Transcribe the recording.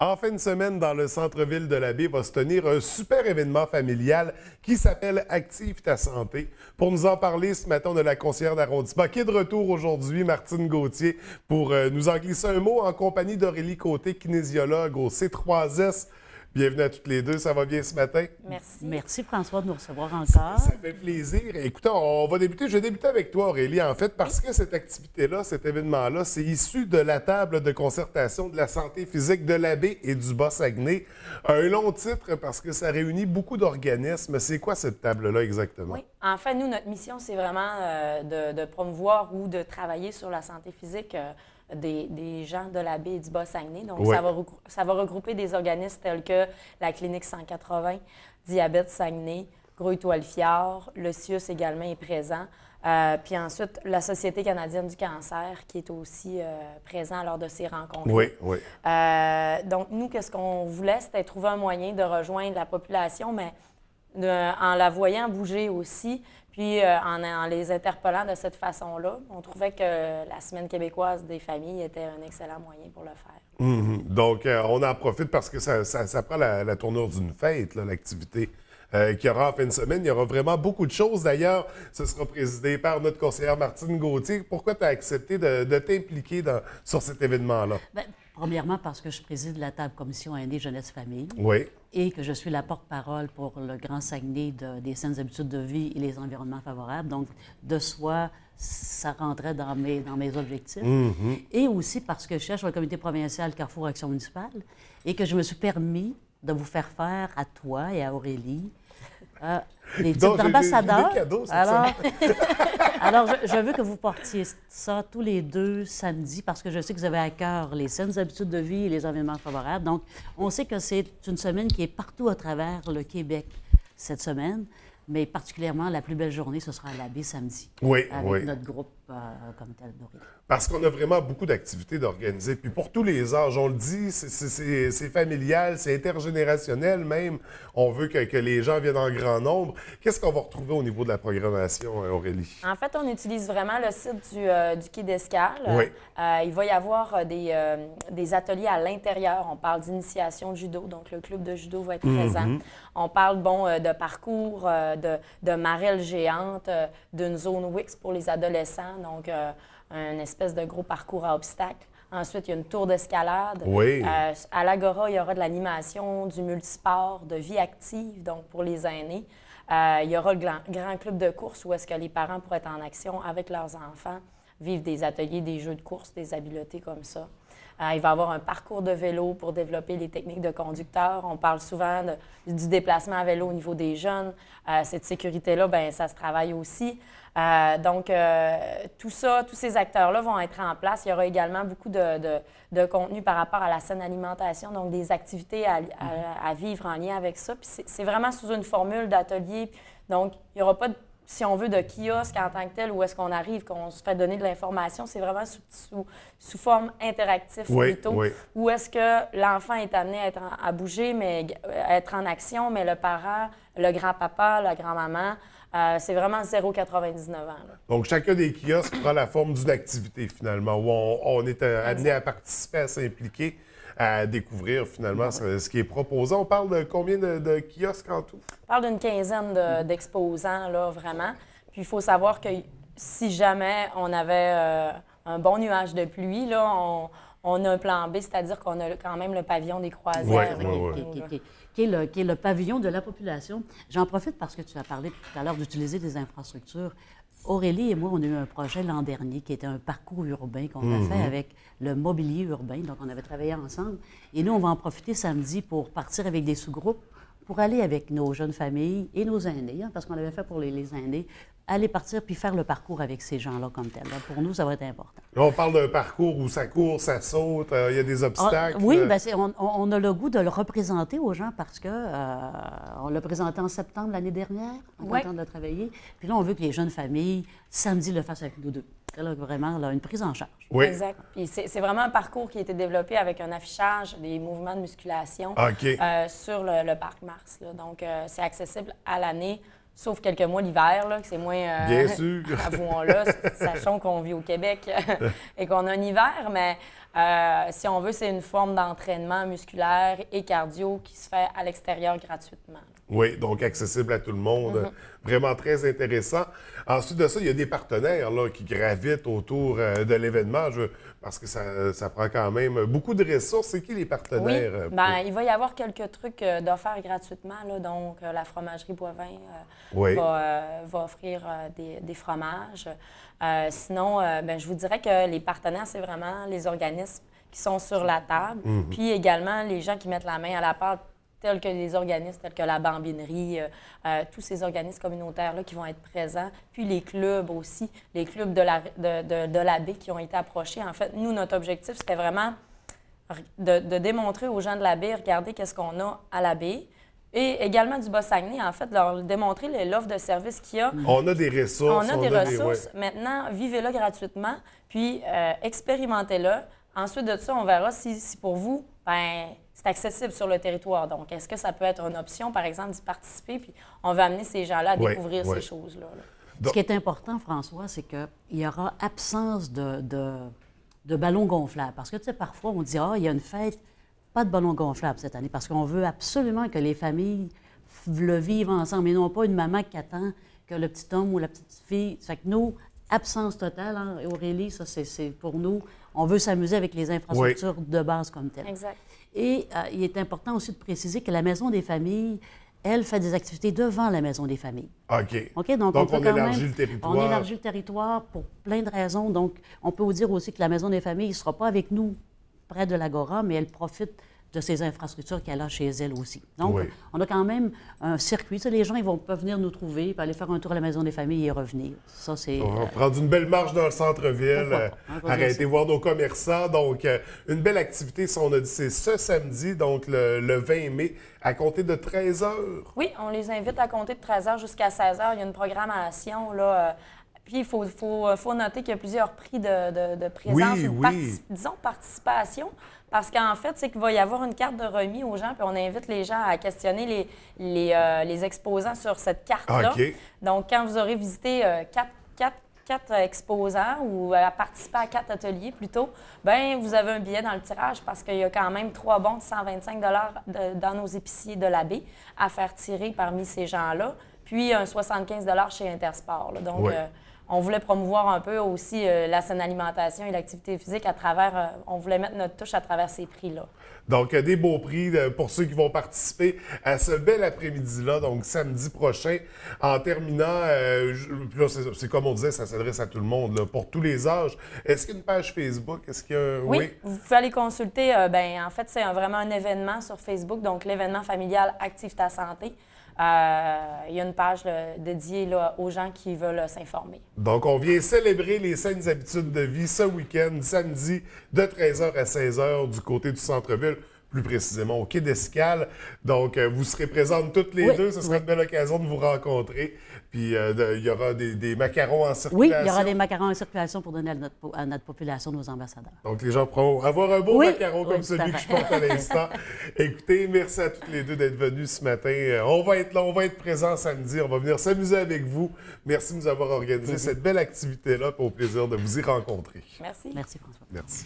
En fin de semaine, dans le centre-ville de la Baie, va se tenir un super événement familial qui s'appelle Active ta santé. Pour nous en parler ce matin, on a la conseillère d'arrondissement qui est de retour aujourd'hui, Martine Gauthier, pour nous en glisser un mot en compagnie d'Aurélie Côté, kinésiologue au C3S. Bienvenue à toutes les deux. Ça va bien ce matin? Merci. Merci François de nous recevoir encore. Ça fait plaisir. Écoutez, on va débuter. Je vais débuter avec toi, Aurélie, en fait, parce que cette activité-là, cet événement-là, c'est issu de la table de concertation de la santé physique de la Baie et du Bas-Saguenay. Un long titre parce que ça réunit beaucoup d'organismes. C'est quoi cette table-là exactement? Oui. En fait, nous, notre mission, c'est vraiment de promouvoir ou de travailler sur la santé physique des gens de la Baie et du Bas-Saguenay. Donc, oui. ça va regrouper des organismes tels que la Clinique 180, Diabète Saguenay, Gros-Étoile-Fjord, le CIUS également est présent. Puis ensuite, la Société canadienne du cancer qui est aussi présent lors de ces rencontres. Oui, oui. Donc, nous, qu'est-ce qu'on voulait, c'était trouver un moyen de rejoindre la population, mais en la voyant bouger aussi, puis en les interpellant de cette façon-là. On trouvait que la Semaine québécoise des familles était un excellent moyen pour le faire. Mm-hmm. Donc, on en profite parce que ça prend la tournure d'une fête, là, l'activité. Qu'il y aura en fin de semaine. Il y aura vraiment beaucoup de choses. D'ailleurs, ce sera présidé par notre conseillère Martine Gauthier. Pourquoi tu as accepté de t'impliquer sur cet événement-là? Bien, premièrement, parce que je préside la table commission aînés, jeunesse, famille. Oui. Et que je suis la porte-parole pour le Grand Saguenay des saines habitudes de vie et les environnements favorables. Donc, de soi, ça rentrait dans mes objectifs. Mm-hmm. Et aussi parce que je cherche le comité provincial Carrefour Action municipale et que je me suis permis de vous faire faire à toi et à Aurélie des titres d'ambassadeurs. Alors, je veux que vous portiez ça tous les 2 samedis parce que je sais que vous avez à cœur les saines habitudes de vie et les environnements favorables. Donc, on sait que c'est une semaine qui est partout à travers le Québec cette semaine, mais particulièrement la plus belle journée, ce sera à la Baie samedi. Oui, avec oui. notre groupe comme tel d'Aurélie. Parce qu'on a vraiment beaucoup d'activités d'organiser. Puis pour tous les âges, on le dit, c'est familial, c'est intergénérationnel même. On veut que les gens viennent en grand nombre. Qu'est-ce qu'on va retrouver au niveau de la programmation, Aurélie? En fait, on utilise vraiment le site du Quai d'Escale. Oui. Il va y avoir des ateliers à l'intérieur. On parle d'initiation de judo, donc le club de judo va être présent. On parle de parcours, de marelle géante, d'une zone WIX pour les adolescents, donc un espèce de gros parcours à obstacles. Ensuite, il y a une tour d'escalade. Oui. À l'Agora, il y aura de l'animation, du multisport, de vie active, donc pour les aînés. Il y aura le grand club de course où est-ce que les parents pourraient être en action avec leurs enfants, vivre des ateliers, des jeux de course, des habiletés comme ça. Il va y avoir un parcours de vélo pour développer les techniques de conducteur. On parle souvent du déplacement à vélo au niveau des jeunes. Cette sécurité-là, bien, ça se travaille aussi. Donc, tout ça, tous ces acteurs-là vont être en place. Il y aura également beaucoup de contenu par rapport à la saine alimentation, donc des activités à vivre en lien avec ça. Puis c'est vraiment sous une formule d'atelier. Donc, il n'y aura pas si on veut, de kiosque en tant que tel, où est-ce qu'on arrive, qu'on se fait donner de l'information, c'est vraiment sous forme interactive plutôt, où est-ce que l'enfant est amené à bouger, mais à être en action, mais le parent, le grand-papa, la grand-maman, c'est vraiment 0,99 ans. Là. Donc, chacun des kiosques prend la forme d'une activité, finalement, où on est amené à participer, à s'impliquer, à découvrir, finalement, ce qui est proposé. On parle de combien de kiosques en tout? On parle d'une quinzaine d'exposants, là, vraiment. Puis, il faut savoir que si jamais on avait un bon nuage de pluie, là, on a un plan B, c'est-à-dire qu'on a quand même le pavillon des croisières. Qui est le pavillon de la population. J'en profite parce que tu as parlé tout à l'heure d'utiliser des infrastructures. Aurélie et moi, on a eu un projet l'an dernier qui était un parcours urbain qu'on a fait avec le mobilier urbain. Donc, on avait travaillé ensemble. Et nous, on va en profiter samedi pour partir avec des sous-groupes pour aller avec nos jeunes familles et nos aînés, parce qu'on l'avait fait pour les aînés, aller partir puis faire le parcours avec ces gens-là comme tel. Donc, pour nous, ça va être important. Là, on parle d'un parcours où ça court, ça saute, il y a des obstacles. Oui, bien, on a le goût de le représenter aux gens parce que on l'a présenté en septembre l'année dernière, on est en train de travailler. Puis là, on veut que les jeunes familles, samedi, le fassent avec nous deux. Là, vraiment, là, une prise en charge. Oui. Exact. Puis c'est vraiment un parcours qui a été développé avec un affichage des mouvements de musculation sur le parc Mars. Là. Donc, c'est accessible à l'année, sauf quelques mois l'hiver, là, que c'est moins... Bien sûr. Avouons-le, sachons qu'on vit au Québec et qu'on a un hiver, mais Si on veut, c'est une forme d'entraînement musculaire et cardio qui se fait à l'extérieur gratuitement. Oui, donc accessible à tout le monde. Vraiment très intéressant. Ensuite de ça, il y a des partenaires là, qui gravitent autour de l'événement, parce que ça prend quand même beaucoup de ressources. C'est qui les partenaires? Oui, il va y avoir quelques trucs d'offerts gratuitement. Là, donc, la fromagerie Boivin va offrir des fromages. Sinon, je vous dirais que les partenaires, c'est vraiment les organismes qui sont sur la table, puis également les gens qui mettent la main à la pâte, tels que les organismes, tels que la Bambinerie, tous ces organismes communautaires-là qui vont être présents, puis les clubs aussi, les clubs de la baie qui ont été approchés. En fait, nous, notre objectif, c'était vraiment de démontrer aux gens de la baie, regardez qu'est-ce qu'on a à la baie, et également du Bas-Saguenay, en fait, leur démontrer l'offre de services qu'il y a. On a des ressources. On a des ressources. Maintenant, vivez-le gratuitement, puis expérimentez-le. Ensuite de ça, on verra si pour vous, c'est accessible sur le territoire. Donc, est-ce que ça peut être une option, par exemple, d'y participer, puis on va amener ces gens-là à découvrir ces choses-là. Ce qui est important, François, c'est qu'il y aura absence de ballons gonflables. Parce que, tu sais, parfois, on dit, il y a une fête, pas de ballons gonflables cette année, parce qu'on veut absolument que les familles le vivent ensemble, et non pas une maman qui attend que le petit homme ou la petite fille... Ça fait que nous, absence totale, hein, Aurélie, ça, c'est pour nous. On veut s'amuser avec les infrastructures de base comme telles. Exact. Et il est important aussi de préciser que la Maison des familles, elle, fait des activités devant la Maison des familles. OK. Donc on élargit le territoire. On élargit le territoire pour plein de raisons. Donc, on peut vous dire aussi que la Maison des familles ne sera pas avec nous près de l'Agora, mais elle profite de ces infrastructures qu'elle a chez elle aussi. Donc, on a quand même un circuit. Tu sais, les gens peuvent venir nous trouver, puis aller faire un tour à la Maison des familles et revenir. Ça, c'est... On va prendre une belle marche dans le centre-ville, arrêter voir nos commerçants. Donc, une belle activité, on a dit, c'est ce samedi, donc le 20 mai, à compter de 13 h. Oui, on les invite à compter de 13 h jusqu'à 16 h. Il y a une programmation, là... Puis, il faut noter qu'il y a plusieurs prix de présence disons participation, parce qu'en fait, c'est qu'il va y avoir une carte de remis aux gens, puis on invite les gens à questionner les exposants sur cette carte-là. Donc, quand vous aurez visité quatre exposants ou à participer à 4 ateliers plutôt, vous avez un billet dans le tirage parce qu'il y a quand même 3 bons de 125 $ dans nos épiciers de la baie à faire tirer parmi ces gens-là, puis un 75 $ chez Intersport. Là. Donc, on voulait promouvoir un peu aussi la saine alimentation et l'activité physique à travers... on voulait mettre notre touche à travers ces prix-là. Donc, des beaux prix pour ceux qui vont participer à ce bel après-midi-là, donc samedi prochain. En terminant, c'est comme on disait, ça s'adresse à tout le monde, là, pour tous les âges. Est-ce qu'il y a une page Facebook? Est-ce qu'il y a... Oui, vous pouvez aller consulter. En fait, c'est vraiment un événement sur Facebook, donc l'événement familial Active ta santé. Il y a une page dédiée aux gens qui veulent s'informer. Donc, on vient célébrer les saines habitudes de vie ce week-end, samedi, de 13 h à 16 h du côté du centre-ville, plus précisément au quai d'Escale. Donc, vous serez présentes toutes les deux. Ce sera une belle occasion de vous rencontrer. Puis, il y aura des macarons en circulation. Oui, il y aura des macarons en circulation pour donner à notre population, nos ambassadeurs. Donc, les gens pourront avoir un beau macaron comme celui que je porte à l'instant. Écoutez, merci à toutes les deux d'être venues ce matin. On va être là, on va être présents samedi. On va venir s'amuser avec vous. Merci de nous avoir organisé cette belle activité-là. Au plaisir de vous y rencontrer. Merci. Merci, François. Merci.